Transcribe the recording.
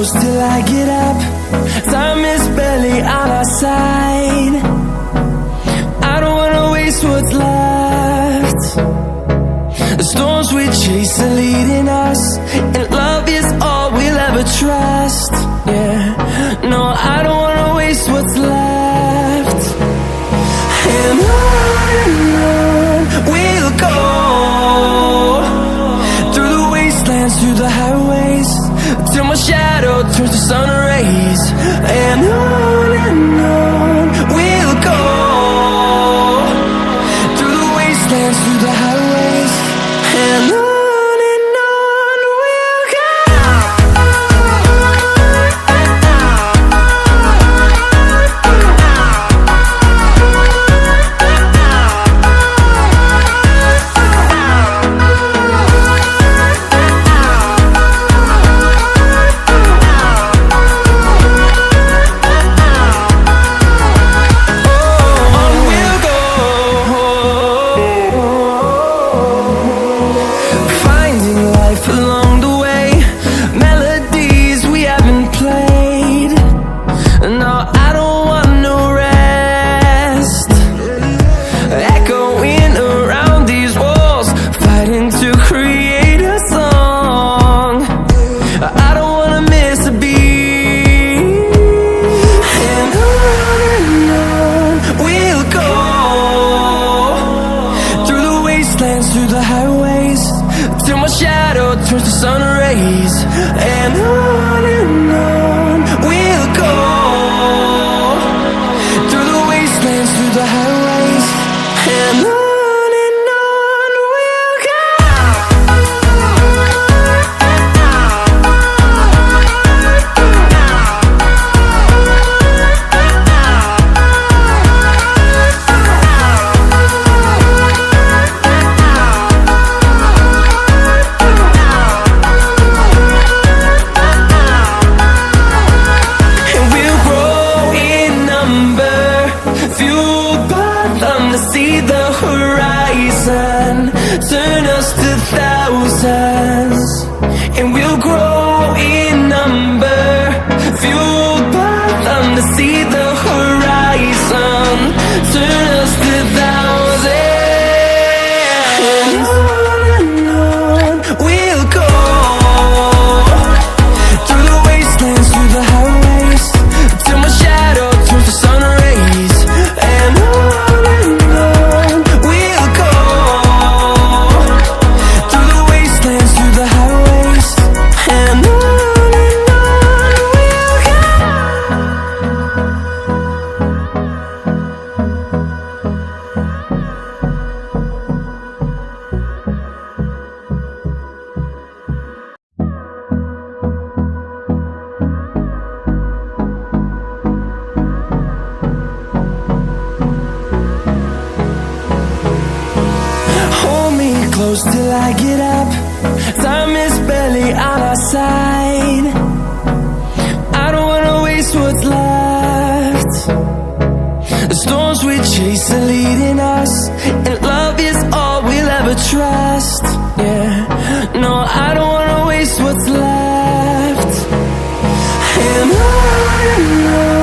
close till I get up. Time is barely on our side. I don't wanna waste what's left. The storms we chase are leading us, and love is all we'll ever trust. Yeah, no, I don't wanna waste what's left. And on we'll go, through the wastelands, through the highways, till my shadow turns to sun rays. And on we'll go, through the wastelands, through the highways, and on we'll go. Through the highways, till my shadow turns to sun rays. And on we'll go, through the wastelands, through the highways, and on we'll go. See the horizon, turn us to thousands, and we'll grow in number, fueled by them to see the horizon, turn us to thousands. And on we'll go, through the wastelands, through the highways, till my shadow turns to sun rays. And close till I get up. Time is barely on our side. I don't wanna waste what's left. The storms we chase are leading us, and love is all we'll ever trust. Yeah, no, I don't wanna waste what's left. And on